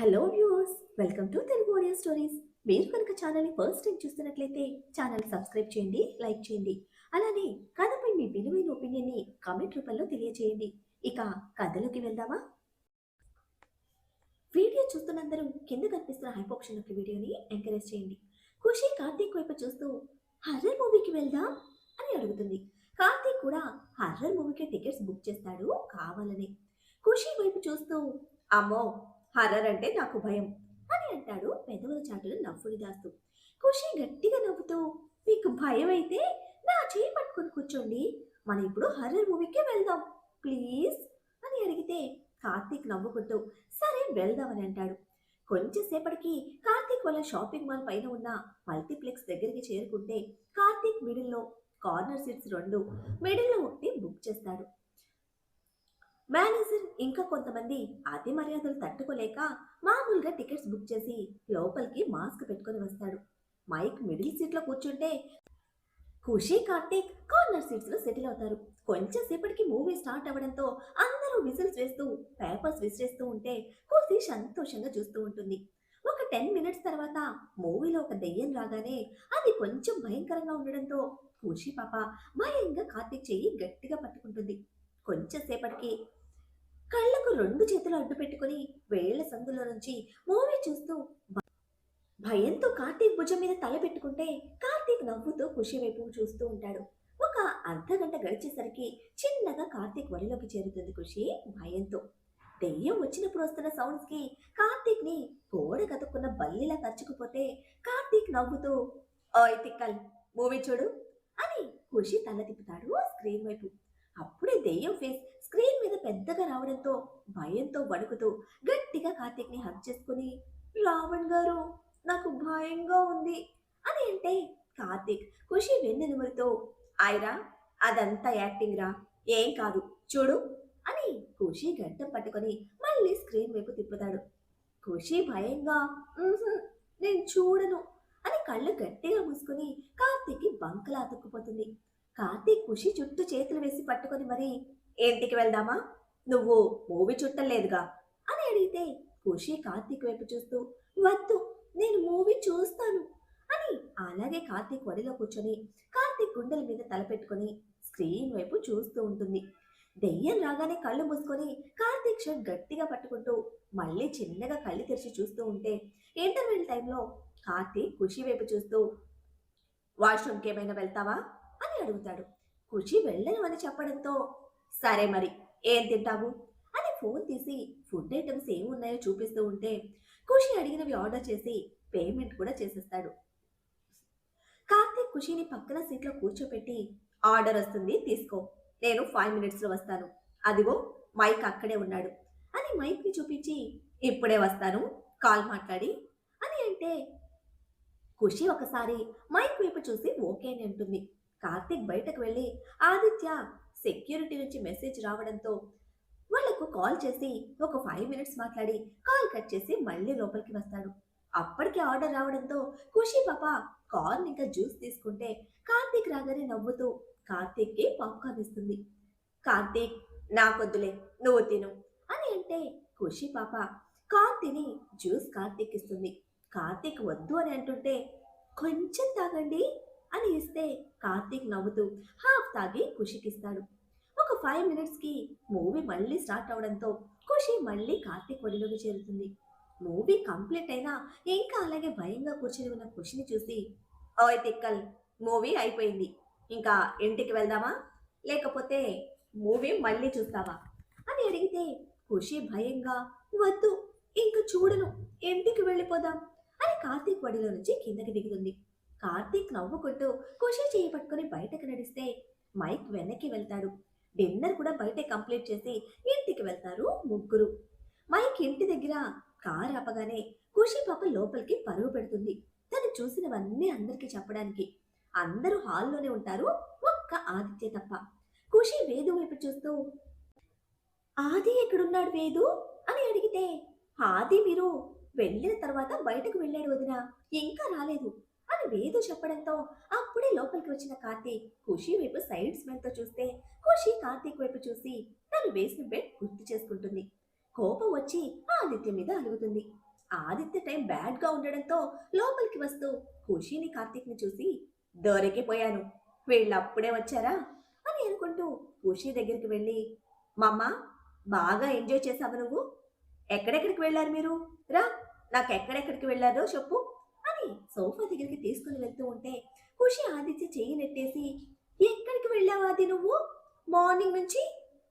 Hello viewers, welcome to Telugu audio stories. మీరు కనుక ఛానల్ని ఫస్ట్ టైం చూస్తున్నట్లయితే ఛానల్ సబ్స్క్రైబ్ చేయండి, లైక్ చేయండి. అలానే కథపై మీ విలువైన ఒపీనియన్ని కామెంట్ రూపంలో తెలియజేయండి. ఇక కథలోకి వెళ్దామా? వీడియో చూస్తున్నందరూ కింద కనిపిస్తున్న హైప్ ఆప్షన్ యొక్క వీడియోని ఎంకరేజ్ చేయండి. ఖుషి కార్తీక్ వైపు చూస్తూ హర్రర్ మూవీకి వెళ్దాం అని అడుగుతుంది. కార్తీక్ కూడా హర్రర్ మూవీకి టికెట్స్ బుక్ చేస్తాడు కావాలని. ఖుషి వైపు చూస్తూ అమ్మో, హర్రర్ అంటే నాకు భయం అని అంటాడు పెదవుల చాటును నవ్వుని దాస్తూ. ఖుషి గట్టిగా నవ్వుతూ మీకు భయం అయితే నా చేయి పట్టుకొని కూర్చోండి, మనం ఇప్పుడు హర్రర్ మూవీకి వెళ్దాం ప్లీజ్ అని అడిగితే కార్తీక్ నవ్వుకుంటూ సరే వెళ్దామని అంటాడు. కొంచెం సేపటికి కార్తీక్ వాళ్ళ షాపింగ్ మాల్ పైన ఉన్న మల్టీప్లెక్స్ దగ్గరికి చేరుకుంటే కార్తీక్ మిడిల్లో కార్నర్ సీట్స్ రెండు, మిడిల్లో ఒకటి బుక్ చేస్తాడు. మేనేజర్ ఇంకా కొంతమంది అతి మర్యాదలు తట్టుకోలేక మామూలుగా టికెట్స్ బుక్ చేసి లోపలికి మాస్క్ పెట్టుకొని వస్తాడు. మైక్ మిడిల్ సీట్ లో కూర్చుంటే ఖుషి కార్తీక్ కార్నర్ సీట్స్ లో సెటిల్ అవుతారు. కొంచెం సేపటికి మూవీ స్టార్ట్ అవ్వడంతో అందరూ విజిల్స్ వేస్తూ పేపర్స్ విసిరేస్తూ ఉంటే ఖుషి సంతోషంగా చూస్తూ ఉంటుంది. ఒక 10 మినిట్స్ తర్వాత మూవీలో ఒక దెయ్యం రాగానే అది కొంచెం భయంకరంగా ఉండడంతో ఖుషి పాప భయంగా కార్తీక్ చెయ్యి గట్టిగా పట్టుకుంటుంది. కొంచెం సేపటికి కళ్ళకు రెండు చేతులు అడ్డు పెట్టుకుని వేళ్ల సందులో నుంచి మూవీ చూస్తూ భయంతో కార్తీక్ భుజం మీద తల పెట్టుకుంటే కార్తీక్ నవ్వుతూ ఖుషి వైపు చూస్తూ ఉంటాడు. ఒక అర్ధగంట గడిచేసరికి చిన్నగా కార్తీక్ వడిలోకి చేరుతుంది ఖుషి భయంతో. దెయ్యం వచ్చినప్పుడు వస్తున్న సౌండ్స్ కి కార్తీక్ ని గోడ కతుక్కున్న బల్లిలా తరుచుకుపోతే కార్తీక్ నవ్వుతూ ఓయ్ తిక్కల్, మూవీ చూడు అని ఖుషి తల తిప్పుతాడు స్క్రీన్ వైపు. అప్పుడే దెయ్యం ఫేస్ స్క్రీన్ మీద పెద్దగా రావడంతో భయంతో వణుకుతూ గట్టిగా కార్తీక్ ని హగ్ చేసుకుని రావణ్ గారు నాకు భయంగా ఉంది అని అంటే కార్తీక్ ఖుషి వెన్నెనుములతో ఆయరా అదంతా యాక్టింగ్ రా, ఏం కాదు చూడు అని ఖుషి గడ్డం పట్టుకొని మళ్ళీ స్క్రీన్ వైపు తిప్పుతాడు. ఖుషి భయంగా "ఉహుం, నేను చూడను" అని కళ్ళు గట్టిగా మూసుకుని కార్తీక్ బంకలా అతుక్కుపోతుంది. కార్తీక్ ఖుషి చుట్టూ చేతులు వేసి పట్టుకొని మరి ఏంటికి వెళ్దామా, నువ్వు మూవీ చుట్టలేదుగా అని అడిగితే ఖుషి కార్తీక్ వైపు చూస్తూ వద్దు, నేను మూవీ చూస్తాను అని అలాగే కార్తీక్ ఒడిలో కూర్చొని కార్తీక్ గుండెల మీద తలపెట్టుకొని స్క్రీన్ వైపు చూస్తూ ఉంటుంది. దెయ్యం రాగానే కళ్ళు మూసుకొని కార్తీక్ షర్ట్ గట్టిగా పట్టుకుంటూ మళ్ళీ చిన్నగా కళ్ళు తెరిచి చూస్తూ ఉంటే ఇంటర్వెల్ టైంలో కార్తీక్ ఖుషి వైపు చూస్తూ వాష్రూమ్కి ఏమైనా వెళ్తావా అని అడుగుతాడు. ఖుషి వెళ్ళను అని చెప్పడంతో సరే మరి ఏం తింటావు అని ఫోన్ తీసి ఫుడ్ ఐటమ్స్ ఏమున్నాయో చూపిస్తూ ఉంటే ఖుషి అడిగినవి ఆర్డర్ చేసి పేమెంట్ కూడా చేసేస్తాడు. కార్తీక్ ఖుషిని పక్కన సీట్లో కూర్చోపెట్టి ఆర్డర్ వస్తుంది తీసుకో, నేను 5 మినిట్స్లో వస్తాను, అదిగో మైక్ అక్కడే ఉన్నాడు అని మైక్ని చూపించి ఇప్పుడే వస్తాను కాల్ మాట్లాడి అని అంటే ఖుషి ఒకసారి మైక్ వైపు చూసి ఓకే అని అంటుంది. కార్తీక్ బయటకు వెళ్ళి ఆదిత్య సెక్యూరిటీ నుంచి మెసేజ్ రావడంతో వాళ్లకు కాల్ చేసి ఒక 5 మినిట్స్ మాట్లాడి కాల్ కట్ చేసి మళ్ళీ లోపలికి వస్తాడు. అప్పటికి ఆర్డర్ రావడంతో ఖుషి పాప కార్న్ ఇంకా జ్యూస్ తీసుకుంటే కార్తీక్ రాగానే నవ్వుతూ కార్తీక్ కి పాప్కార్న్ ఇస్తుంది. కార్తీక్ నాకొద్దులే, నువ్వు తిను అని అంటే ఖుషి పాప కార్న్ తిని జ్యూస్ కార్తీక్ ఇస్తుంది. కార్తీక్ వద్దు అని అంటుంటే కొంచెం తాగండి అని ఇస్తే కార్తీక్ నవ్వుతూ హాఫ్ తాగి ఖుషికిస్తాడు. ఒక 5 మినిట్స్కి మూవీ మళ్ళీ స్టార్ట్ అవడంతో ఖుషి మళ్ళీ కార్తీక్ ఒడిలోకి చేరుతుంది. మూవీ కంప్లీట్ అయినా ఇంకా అలాగే భయంగా కూర్చుని ఉన్న ఖుషిని చూసి ఓయ్ తిక్కల్, మూవీ అయిపోయింది, ఇంకా ఇంటికి వెళ్దామా లేకపోతే మూవీ మళ్ళీ చూస్తావా అని అడిగితే ఖుషి భయంగా వద్దు, ఇంక చూడను, ఇంటికి వెళ్ళిపోదాం అని కార్తీక్ వడిలో నుంచి కిందకి దిగుతుంది. కార్తీక్ నవ్వుకుంటూ ఖుషి చేయి పట్టుకుని బయటకు నడిస్తే మైక్ వెనక్కి వెళ్తాడు. డిన్నర్ కూడా బయటే కంప్లీట్ చేసి ఇంటికి వెళ్తారు ముగ్గురు. మైక్ ఇంటి దగ్గర కారు ఆపగానే ఖుషి పాప లోపలికి పరుగు పెడుతుంది, తను చూసినవన్నీ అందరికీ చెప్పడానికి. అందరూ హాల్లోనే ఉంటారు, ఒక్క ఆదిత్య తప్ప. ఖుషి వేదు వైపు చూస్తూ ఆది ఎక్కడున్నాడు వేదు అని అడిగితే ఆది మీరు వెళ్ళిన తర్వాత బయటకు వెళ్ళాడు వదినా, ఇంకా రాలేదు అని వేదు చెప్పడంతో అప్పుడే లోపలికి వచ్చిన కార్తీక్ ఖుషి వైపు సైడ్ స్మెల్ తో చూస్తే ఖుషి కార్తీక్ వైపు చూసి తను వేసిన బెడ్ గుర్తు చేసుకుంటుంది. కోపం వచ్చి ఆదిత్య మీద అలుగుతుంది. ఆదిత్య టైం బ్యాడ్ గా ఉండడంతో లోపలికి వస్తూ ఖుషీని కార్తీక్ ని చూసి దొరికిపోయాను, వీళ్ళప్పుడే వచ్చారా అని అనుకుంటూ ఖుషీ దగ్గరికి వెళ్ళి, మమ్మ బాగా ఎంజాయ్ చేసావు నువ్వు, ఎక్కడెక్కడికి వెళ్ళారు మీరు, రా నాకు ఎక్కడెక్కడికి వెళ్ళారో చెప్పు అని సోఫా దగ్గరికి తీసుకుని వెళ్తూ ఉంటే ఖుషి ఆదిత్య చెయ్యి నెట్టేసి, ఎక్కడికి వెళ్ళావు అది నువ్వు మార్నింగ్ నుంచి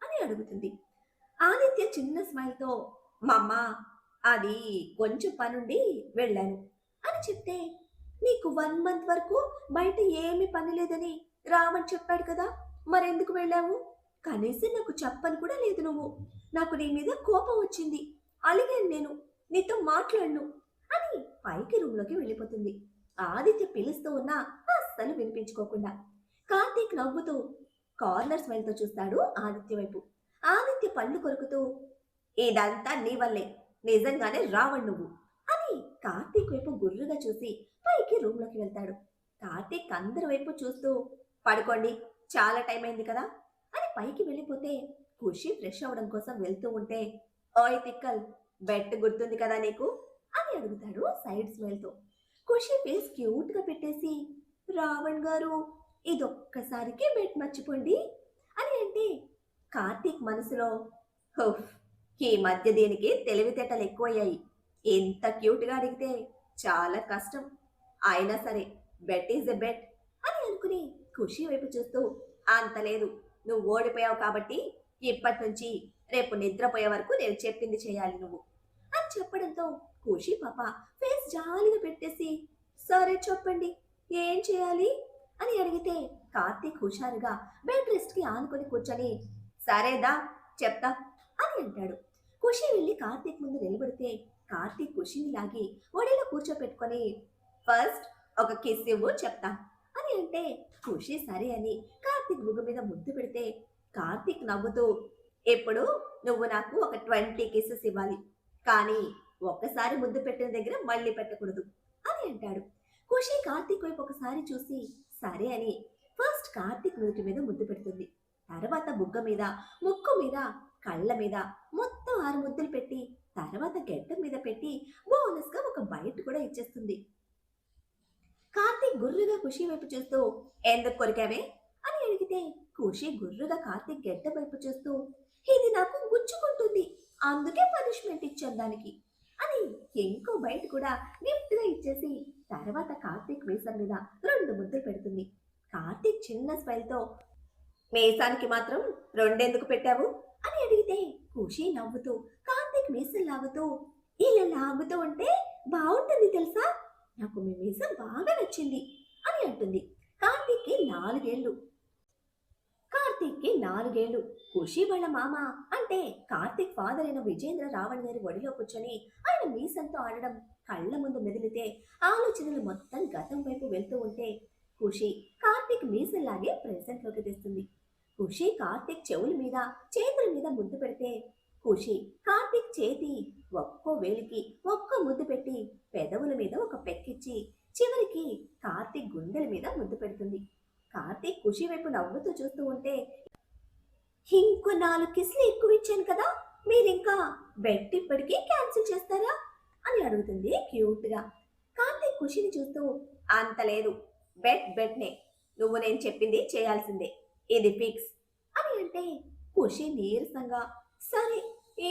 అని అడుగుతుంది. ఆదిత్య చిన్న స్మైల్తో, మమ్మ అది కొంచెం పనుండి వెళ్ళాను అని చెప్తే, నీకు 1 మంత్ వరకు బయట ఏమీ పని లేదని రామని చెప్పాడు కదా, మరెందుకు వెళ్ళావు, కనీసం నాకు చెప్పని కూడా లేదు నువ్వు, నాకు నీ మీద కోపం వచ్చింది, అలిగాను నేను, నీతో మాట్లాడను అని పైకి రూమ్లోకి వెళ్ళిపోతుంది. ఆదిత్య పిలుస్తూ ఉన్నా అస్సలు వినిపించుకోకుండా. కార్తీక్ నవ్వుతూ కార్నర్ స్మైల్తో చూస్తాడు ఆదిత్య వైపు. ఆదిత్య పళ్ళు కొరుకుతూ, ఇదంతా నీ వల్లే, నిజంగానే రావణ్ నువ్వు అని కార్తీక్ వైపు గుర్రుగా చూసి పైకి రూమ్లోకి వెళ్తాడు. కార్తీక్ అందరి వైపు చూస్తూ, పడుకోండి చాలా టైం అయింది కదా అని పైకి వెళ్ళిపోతే ఖుషి ఫ్రెష్ అవడం కోసం వెళ్తూ ఉంటే, ఓయ్ తిక్కల్ బెట్ గుర్తుంది కదా నీకు అని అడుగుతాడు సైడ్ స్మైల్తో. ఖుషి ఫేస్ క్యూట్ గా పెట్టేసి, రావణ్ గారు ఇదొక్కసారికి బెట్ మర్చిపోండి అని అంటే కార్తీక్ మనసులో, "హుఫ్, ఈ మధ్య దీనికి తెలివితేటలు ఎక్కువయ్యాయి, ఎంత క్యూట్గా అడిగితే చాలా కష్టం, అయినా సరే బెట్ ఈజ్ ఎ బెట్ అని అనుకుని ఖుషి వైపు చూస్తూ, అంత లేదు, నువ్వు ఓడిపోయావు కాబట్టి ఇప్పటి నుంచి రేపు నిద్రపోయే వరకు నేను చెప్పింది చేయాలి నువ్వు అని చెప్పడంతో ఖుషి పాప ఫేస్ జాలిగా పెట్టేసి, సరే చెప్పండి ఏం చేయాలి అని అడిగితే కార్తీక్ హుషారుగా బెడ్ రెస్ట్ కి ఆనుకొని కూర్చొని, సరేదా చెప్తా అని అంటాడు. ఖుషి వెళ్ళి కార్తీక్ ముందు నిలబడితే కార్తీక్ ఖుషిని లాగి ఒడిలో కూర్చోపెట్టుకొని, ఫస్ట్ ఒక కిస్ ఇవ్వు చెప్తా అని అంటే ఖుషి సరే అని కార్తీక్ బుగ్గ మీద ముద్దు పెడితే కార్తీక్ నవ్వుతూ, ఇప్పుడు నువ్వు నాకు ఒక 20 కిసెస్ ఇవ్వాలి, కానీ ఒక్కసారి ముద్దు పెట్టిన దగ్గర మళ్ళీ పెట్టకూడదు అని అంటాడు. ఖుషి కార్తీక్ వైపు ఒకసారి చూసి సరే అని ఫస్ట్ కార్తీక్ నుదుటి మీద ముద్దు పెడుతుంది. తర్వాత బుగ్గ మీద, ముక్కు మీద, కళ్ళ మీద మొత్తం 6 ముద్దులు పెట్టి తర్వాత గెడ్డ మీద పెట్టి బోనస్ గా ఒక బైట్ కూడా ఇచ్చేస్తుంది. కార్తీక్ గుర్రుగా ఖుషి వైపు చూస్తూ, ఎందుకు కొరికావే అని అడిగితే ఖుషి గుర్రుగా కార్తీక్ గెడ్డ వైపు చూస్తూ, ఇది నాకు గుచ్చుకుంటుంది అందుకే పనిష్మెంట్ ఇచ్చాను దానికి అని ఇంకో బయట కూడా గిఫ్ట్ గా ఇచ్చేసి తర్వాత కార్తీక్ మీసం మీద 2 ముద్దులు పెడుతుంది. కార్తీక్ చిన్న స్మైల్ తో, మీసానికి మాత్రం 2 ఎందుకు పెట్టావు అని అడిగితే ఖుషి నవ్వుతూ కార్తీక్ మీసం లాగుతూ, ఇలా లాగుతూ ఉంటే బాగుంటుంది తెలుసా, నాకు మీ మీసం బాగా నచ్చింది అని అంటుంది. కార్తీక్కి 4 ఏళ్ళు. ఖుషి వాళ్ళ మామ అంటే కార్తీక్ ఫాదర్ అయిన విజేంద్ర రావణ్ గారి ఒడిలో కూర్చొని ఆయన మీసంతో ఆడడం కళ్ళ ముందు మెదిలితే ఆలోచనలు మొత్తం గతం వైపు వెళ్తూ ఉంటే ఖుషి కార్తీక్ మీసంలాగే ప్రెసెంట్ లోకి తెస్తుంది. ఖుషి కార్తీక్ చెవుల మీద, చేతుల మీద ముద్దు పెడితే ఖుషి కార్తీక్ చేతి ఒక్కో వేలికి ఒక్కో ముద్దు పెట్టి పెదవుల మీద ఒక పెక్కిచ్చి చివరికి కార్తీక్ గుండెల మీద ముద్దు పెడుతుంది. కార్తీక్ ఖుషి వైపు నవ్వుతూ చూస్తూ ఉంటే, ఇంకో 4 కిస్లు ఎక్కువ ఇచ్చాను కదా, మీరింకా బెట్ ఇప్పటికీ క్యాన్సిల్ చేస్తారా అని అడుగుతుంది క్యూట్ గా. కార్తీక్ ఖుషిని చూస్తూ, అంత లేదు, బెట్నే, నువ్వు నేను చెప్పింది చేయాల్సిందే, ఇది ఫిక్స్ అని అంటే ఖుషి నీరసంగా, సరే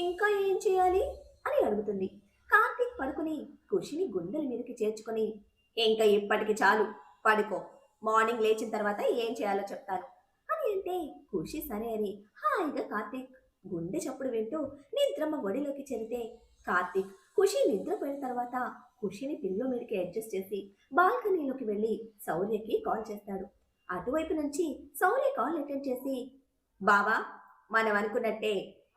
ఇంకా ఏం చేయాలి అని అడుగుతుంది. కార్తీక్ పడుకుని ఖుషిని గుండెల మీదకి చేర్చుకొని, ఇంకా ఇప్పటికి చాలు, పడుకో, మార్నింగ్ లేచిన తర్వాత ఏం చేయాలో చెప్తాను అని అంటే ఖుషి సరే అని హాయిగా కార్తీక్ గుండె చప్పుడు వింటూ నిద్రమ్మ ఒడిలోకి చెరితే కార్తీక్ ఖుషి నిద్రపోయిన తర్వాత ఖుషిని పిల్లో మీదకి అడ్జస్ట్ చేసి బాల్కనీలోకి వెళ్ళి శౌర్యకి కాల్ చేస్తాడు. అటువైపు నుంచి శౌర్య కాల్ అటెండ్ చేసి, బావా మనం అనుకున్నట్టే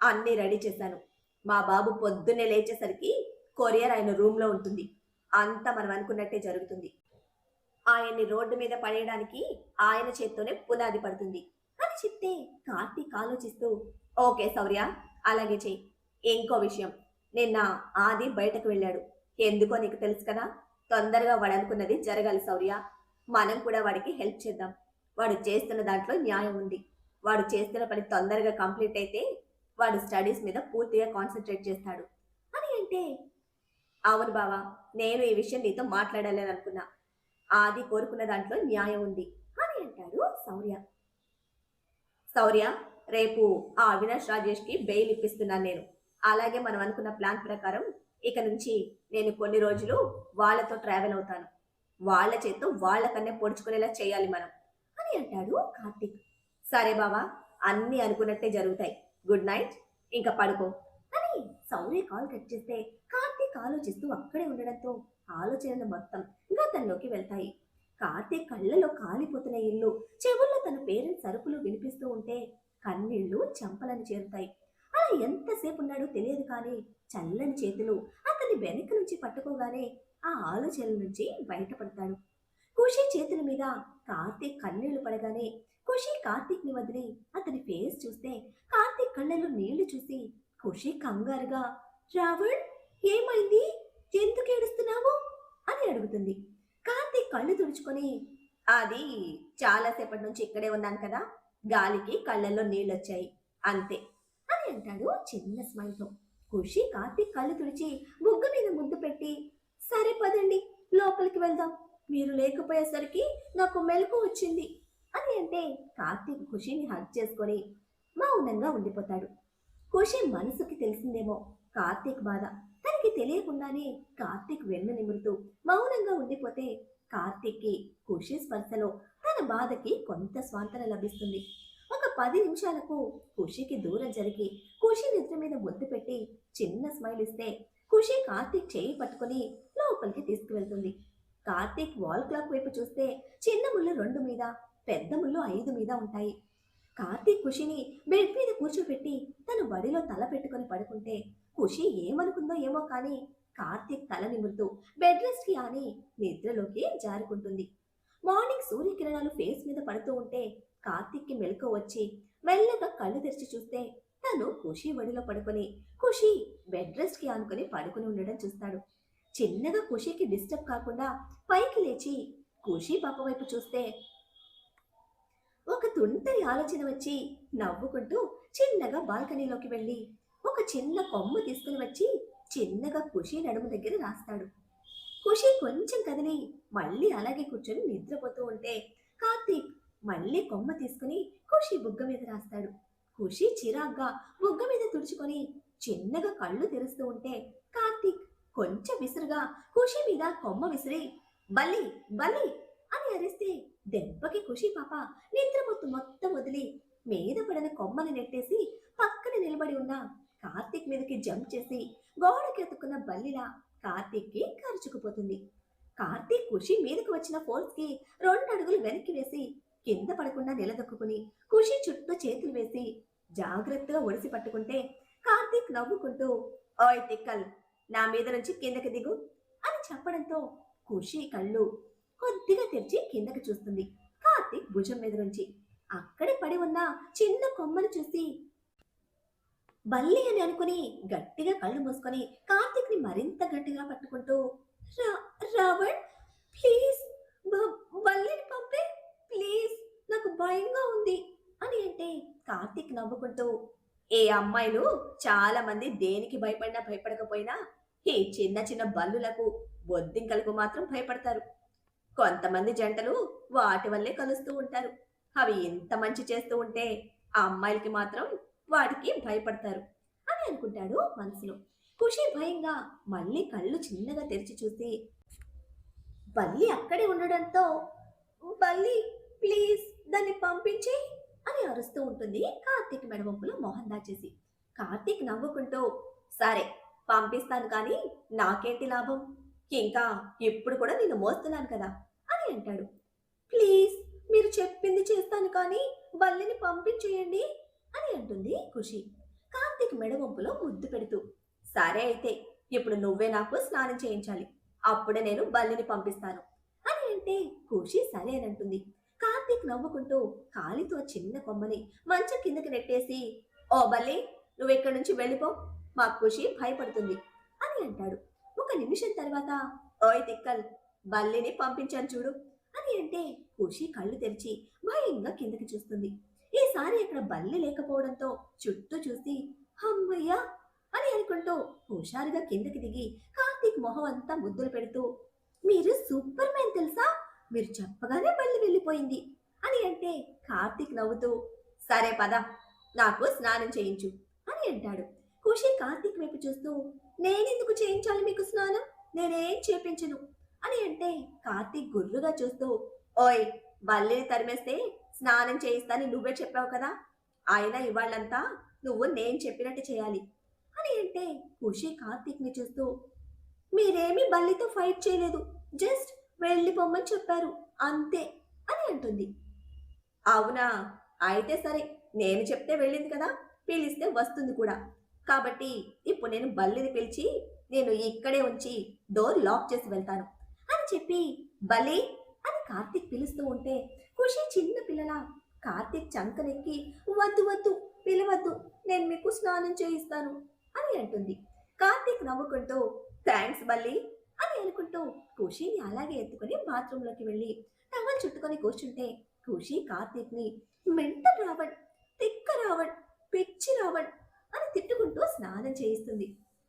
అన్నీ రెడీ చేశాను, మా బాబు పొద్దున్నే లేచేసరికి కొరియర్ ఆయన రూమ్లో ఉంటుంది, అంతా మనం అనుకున్నట్టే జరుగుతుంది, ఆయన్ని రోడ్డు మీద పడేయడానికి ఆయన చేత్తోనే పునాది పడుతుంది అని చెప్తే కార్తీక్ ఆలోచిస్తూ, ఓకే శౌర్య అలాగే చెయ్యి, ఇంకో విషయం, నిన్న ఆది బయటకు వెళ్ళాడు, ఎందుకో నీకు తెలుసు కదా, తొందరగా వాడు అనుకున్నది జరగాలి శౌర్య, మనం కూడా వాడికి హెల్ప్ చేద్దాం, వాడు చేస్తున్న దాంట్లో న్యాయం ఉంది, వాడు చేస్తున్న పని తొందరగా కంప్లీట్ అయితే వాడు స్టడీస్ మీద పూర్తిగా కాన్సన్ట్రేట్ చేస్తాడు అని అంటే, అవును బావా, నేను ఈ విషయం నీతో మాట్లాడాలని అనుకున్నా. ఆది కోరుకున్న దాంట్లో న్యాయం ఉంది అని అంటాడు శౌర్య. శౌర్య, రేపు ఆ అవినాష్ రాజేష్కి బెయిల్ ఇప్పిస్తున్నాను నేను. అలాగే మనం అనుకున్న ప్లాన్ ప్రకారం ఇక నుంచి నేను కొన్ని రోజులు వాళ్ళతో ట్రావెల్ అవుతాను. వాళ్ళ చేత్తో వాళ్ళకన్నే పొడుచుకునేలా చేయాలి మనం అని అంటాడు కార్తీక్. సరే బావా, అన్నీ అనుకున్నట్టే జరుగుతాయి. గుడ్ నైట్, ఇంకా పడుకో అని శౌర్య కాల్ కట్ చేస్తే కార్తీక్ ఆలోచిస్తూ అక్కడే ఉండడంతో ఆలోచనలు మొత్తం గతంలోకి వెళ్తాయి. కార్తీక్ కళ్ళలో కాలిపోతున్న ఇల్లు, చెవుల్లో తన పేరెంట్స్ సరుకులు వినిపిస్తూ ఉంటే కన్నీళ్లు చెంపలను చేరుతాయి. అలా ఎంతసేపు ఉన్నాడో తెలియదు కానీ చల్లని చేతులు అతని వెనక నుంచి పట్టుకోగానే ఆ ఆలోచనల నుంచి బయటపడతాడు. ఖుషి చేతుల మీద కార్తీక్ కన్నీళ్లు పడగానే ఖుషి కార్తీక్ ని వదిలి అతని ఫేస్ చూస్తే కార్తీక్ కళ్ళలో నీళ్లు చూసి ఖుషి కంగారుగా, రావణ్, ఏమైంది, ఎందుకు ఏడుస్తున్నావు అని అడుగుతుంది. కార్తీక్ కళ్ళు తుడుచుకొని, అది చాలాసేపటి నుంచి ఇక్కడే ఉన్నాను కదా, గాలికి కళ్ళల్లో నీళ్ళొచ్చాయి అంతే అని అంటాడు చిన్న స్మైల్తో. ఖుషి కార్తీక్ కళ్ళు తుడిచి బుగ్గ మీద ముద్దు పెట్టి, సరే పదండి, లోపలికి వెళ్దాం, మీరు లేకపోయేసరికి నాకు మెలకు వచ్చింది అని అంటే కార్తీక్ ఖుషిని హగ్ చేసుకొని మౌనంగా ఉండిపోతాడు. ఖుషి మనసుకి తెలిసిందేమో కార్తీక్ బాధ. తనకి తెలియకుండానే కార్తీక్ వెన్ను నిమురుతూ మౌనంగా ఉండిపోతే కార్తీక్కి ఖుషి స్పర్శలో తన బాధకి కొంత స్వాంతన లభిస్తుంది. ఒక 10 నిమిషాలకు ఖుషికి దూరం జరిగి ఖుషి నిద్ర మీద ముద్దు పెట్టి చిన్న స్మైల్ ఇస్తే ఖుషి కార్తీక్ చేయి పట్టుకుని లోపలికి తీసుకువెళ్తుంది. కార్తీక్ వాల్ క్లాక్ వైపు చూస్తే చిన్న ముళ్ళు 2 మీద, పెద్ద ముళ్ళు 5 మీద ఉంటాయి. కార్తీక్ ఖుషిని బెడ్ మీద కూర్చోబెట్టి తన వడిలో తల పెట్టుకొని పడుకుంటే ఖుషి ఏమనుకుందో ఏమో కానీ కార్తీక్ తల నిమురుతూ బెడ్ రెస్ట్ కి అని నిద్రలోకి జారుకుంటుంది. మార్నింగ్ సూర్యకిరణాలు ఫేస్ మీద పడుతూ ఉంటే కార్తీక్ కి మెలకు వచ్చి మెల్లగా కళ్ళు తెరిచి చూస్తే తను ఖుషి వడిలో పడుకొని ఖుషి బెడ్ రెస్ట్ కి ఆనుకొని పడుకుని ఉండడం చూస్తాడు. చిన్నగా ఖుషికి డిస్టర్బ్ కాకుండా పైకి లేచి ఖుషి పాప వైపు చూస్తే ఒక తుంటరి ఆలోచన వచ్చి నవ్వుకుంటూ చిన్నగా బాల్కనీలోకి వెళ్ళి ఒక చిన్న కొమ్మ తీసుకుని వచ్చి చిన్నగా ఖుషి నడుము దగ్గర రాస్తాడు. ఖుషి కొంచెం కదిలి మళ్ళీ అలాగే కూర్చొని నిద్రపోతూ ఉంటే కార్తీక్ మళ్ళీ కొమ్మ తీసుకుని ఖుషి బుగ్గ మీద రాస్తాడు. ఖుషి చిరాగ్గా బుగ్గ మీద తుడుచుకొని చిన్నగా కళ్ళు తెరుస్తూ ఉంటే కార్తీక్ కొంచెం విసురుగా ఖుషి మీద కొమ్మ విసిరి, బల్లి బల్లి అని అరిస్తే దెబ్బకి ఖుషి పాప నిద్రమొత్తు మొత్తం వదిలి మీద పడిన కొమ్మని నెట్టేసి పక్కన నిలబడి ఉన్న కార్తీక్ మీదకి జంప్ చేసి గోడకి ఎత్తుకున్న బల్లిలా కార్తీక్ కి కరుచుకుపోతుంది. కార్తీక్ ఖుషి మీదకి వచ్చిన ఫోర్స్ కి 2 అడుగులు వెనక్కి వేసి కింద పడకుండా నిలదొక్కుని ఖుషి చుట్టూ చేతులు వేసి జాగ్రత్తగా ఒడిసి పట్టుకుంటే కార్తీక్ నవ్వుకుంటూ, ఓయ్ తిక్కల్, నా మీద నుంచి కిందకి దిగు అని చెప్పడంతో ఖుషి కళ్ళు కొద్దిగా తెరిచి కిందకి చూస్తుంది. కార్తీక్ భుజం మీద నుంచి అక్కడే పడి ఉన్న చిన్న కొమ్మను చూసి బల్లి అని అనుకుని గట్టిగా కళ్ళు మూసుకొని కార్తీక్ ని మరింత గట్టిగా పట్టుకుంటూ, రావణ్, ప్లీజ్, బల్లిని పంపే, ప్లీజ్, నాకు భయంగా ఉంది అని అంటే కార్తీక్ నవ్వుకుంటూ, ఏ అమ్మాయిలు చాలా మంది దేనికి భయపడినా భయపడకపోయినా ఈ చిన్న చిన్న బల్లులకు, బొద్దింకలకు మాత్రం భయపడతారు. కొంతమంది జంటలు వాటి వల్లే కలుస్తూ ఉంటారు. అవి ఎంత మంచి చేస్తూ ఉంటే ఆ అమ్మాయిలకి మాత్రం వాటికి భయపడతారు అని అనుకుంటాడు మనసులో. ఖుషి భయంగా మళ్ళీ కళ్ళు చిన్నగా తెరిచి చూసి బల్లి అక్కడే ఉండడంతో, బల్లి, ప్లీజ్, దాన్ని పంపించి అని అరుస్తూ ఉంటుంది కార్తీక్ మెడవంపులో మొహం దాచేసి. కార్తీక్ నవ్వుకుంటూ, సరే పంపిస్తాను కానీ నాకేంటి లాభం, ఇంకా ఇప్పుడు కూడా నిన్ను మోస్తున్నాను కదా అని అంటాడు. ప్లీజ్, మీరు చెప్పింది చేస్తాను కానీ బల్లిని పంపించేయండి అని అంటుంది ఖుషి కార్తీక్ మెడవంపులో ముద్దు పెడుతూ. సరే అయితే ఇప్పుడు నువ్వే నాకు స్నానం చేయించాలి, అప్పుడే నేను బల్లిని పంపిస్తాను అని అంటే ఖుషి సరే అని అంటుంది. కార్తీక్ నవ్వుకుంటూ కాలితో చిన్న కొమ్మని మంచం కిందకి నెట్టేసి, ఓ బల్లి, నువ్వు ఇక్కడి నుంచి వెళ్ళిపో, మా ఖుషి భయపడుతుంది అని అంటాడు. ఒక నిమిషం తర్వాత, ఓయ్ తిక్కల్, బల్లిని పంపించాను చూడు అని అంటే ఖుషి కళ్ళు తెరిచి భయంగా కిందకి చూస్తుంది. ఈసారి అక్కడ బల్లి లేకపోవడంతో చుట్టూ చూసి, అమ్మయ్యా అని అనుకుంటూ హుషారుగా కిందకి దిగి కార్తీక్ కార్తీక్ మొహం అంతా ముద్దులు పెడుతూ, మీరు సూపర్ మ్యాన్ తెలుసా, మీరు చెప్పగానే బల్లి వెళ్ళిపోయింది అని అంటే, కార్తీక్ నవ్వుతూ, సరే పద, నాకు స్నానం చేయించు అని అంటాడు. ఖుషి కార్తీక్ వైపు చూస్తూ, నేనెందుకు చేయించాలి మీకు స్నానం, నేనేం చేపించను అని అంటే, కార్తీక్ గుర్రుగా చూస్తూ, ఓయ్, బల్లిని తరిమేస్తే స్నానం చేయిస్తానని నువ్వే చెప్పావు కదా, అయినా ఇవాళ్ళంతా నువ్వు నేను చెప్పినట్టు చేయాలి అని అంటే, ఖుషి కార్తీక్ ని చూస్తూ, మీరేమీ బల్లితో ఫైట్ చేయలేదు, జస్ట్ వెళ్ళిపోమ్మని చెప్పారు అంతే అని అంటుంది. అవునా, అయితే సరే, నేను చెప్తే వెళ్ళింది కదా, పిలిస్తే వస్తుంది కూడా, కాబట్టి ఇప్పుడు నేను బల్లిని పిలిచి నేను ఇక్కడే ఉంచి డోర్ లాక్ చేసి వెళ్తాను అని చెప్పి, బల్లి అని కార్తీక్ పిలుస్తూ ఉంటే, ఖుషి చిన్న పిల్లల కార్తీక్ చంకనెక్కి, వద్దు వద్దు, పిలవద్దు, నేను మీకు స్నానం చేయిస్తాను అని అంటుంది. కార్తీక్ నవ్వుకుంటూ, థ్యాంక్స్ బల్లి అని అనుకుంటూ ఖుషిని అలాగే ఎత్తుకొని బాత్రూంలోకి వెళ్ళి టవల్ చుట్టుకొని కూర్చుంటే, ఖుషి కార్తీక్ ని మెంటల్ రావణ్, తిక్క రావణ్, పిచ్చి రావణ్ అని తిట్టుకుంటూ స్నానం చేయిస్తుంది.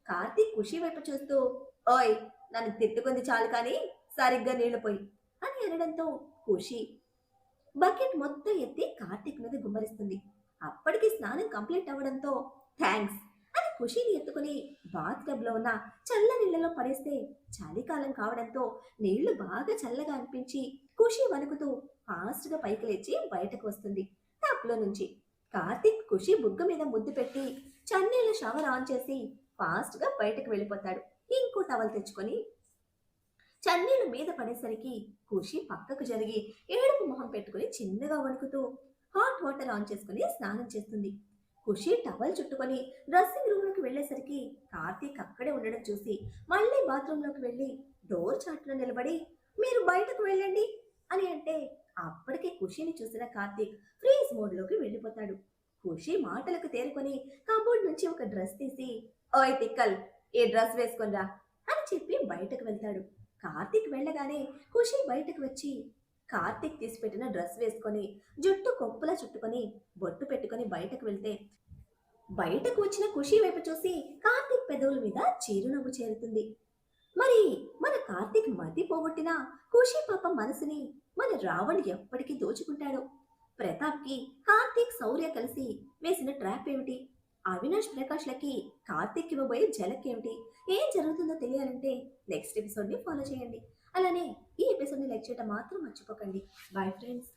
కార్తీక్ ఖుషి వైపు చూస్తూ, ఓయ్, నన్ను తిట్టుకుంది చాలు కానీ సరిగ్గా నీళ్లు పోయి అని అనడంతో, ఖుషి బకెట్ మొత్తం ఎత్తి కార్తీక్ మీద గుమ్మరిస్తుంది. అప్పటికి స్నానం కంప్లీట్ అవ్వడంతో, థ్యాంక్స్ అని ఖుషిని ఎత్తుకుని బాత్ టబ్ లో ఉన్న చల్ల నీళ్లలో పడేస్తే, చలికాలం కావడంతో నీళ్లు బాగా చల్లగా అనిపించి ఖుషి వణుకుతూ ఫాస్ట్ గా పైకి లేచి బయటకు వస్తుంది టబ్ లో నుంచి. కార్తీక్ ఖుషి బుగ్గ మీద ముద్దు పెట్టి చన్నీళ్ళ షవర్ ఆన్ చేసి ఫాస్ట్ గా బయటకు వెళ్ళిపోతాడు. ఇంకో టవల్ తెచ్చుకొని చన్నీళ్లు మీద పడేసరికి ఖుషి పక్కకు జరిగి ఏడుపు మొహం పెట్టుకుని చిన్నగా వణుకుతూ హాట్ వాటర్ ఆన్ చేసుకుని స్నానం చేస్తుంది. ఖుషి టవల్ చుట్టుకొని డ్రెస్సింగ్ రూమ్ లోకి వెళ్లేసరికి కార్తీక్ అక్కడే ఉండడం చూసి మళ్ళీ బాత్రూమ్ లోకి వెళ్లి డోర్ చాటులో నిలబడి, మీరు బయటకు వెళ్ళండి అని అంటే, అప్పటికే ఖుషిని చూసిన కార్తీక్ ఫ్రీజ్ మోడ్ లోకి వెళ్ళిపోతాడు. ఖుషి మాటలకు తేరుకొని కబోర్డ్ నుంచి ఒక డ్రెస్ తీసి, ఓయ్ తిక్కల్, ఈ డ్రెస్ వేసుకొనిరా అని చెప్పి బయటకు వెళ్తాడు. కార్తీక్ వెళ్ళగానే ఖుషి బయటకు వచ్చి కార్తీక్ తీసిపెట్టిన డ్రెస్ వేసుకొని జుట్టు కొప్పులా చుట్టుకొని బొట్టు పెట్టుకొని బయటకు వెళ్తే, బయటకు వచ్చిన ఖుషి వైపు చూసి కార్తీక్ పెదవుల మీద చిరునవ్వు చేరుతుంది. మరి మన కార్తీక్ మతి పోగొట్టిన ఖుషి పాప మనసుని మన రావణ్ ఎప్పటికీ దోచుకుంటాడు. ప్రతాప్ కి కార్తీక్ శౌర్య కలిసి వేసిన ట్రాప్ ఏమిటి, అవినాష్ ప్రకాష్ లకి కార్తీక్ ఇవ్వబోయే జలక్ ఏమిటి, ఏం జరుగుతుందో తెలియాలంటే నెక్స్ట్ ఎపిసోడ్ ని ఫాలో చేయండి. అలానే ఈ ఎపిసోడ్ ని లైక్ చేయడం మాత్రం మర్చిపోకండి. Bye friends.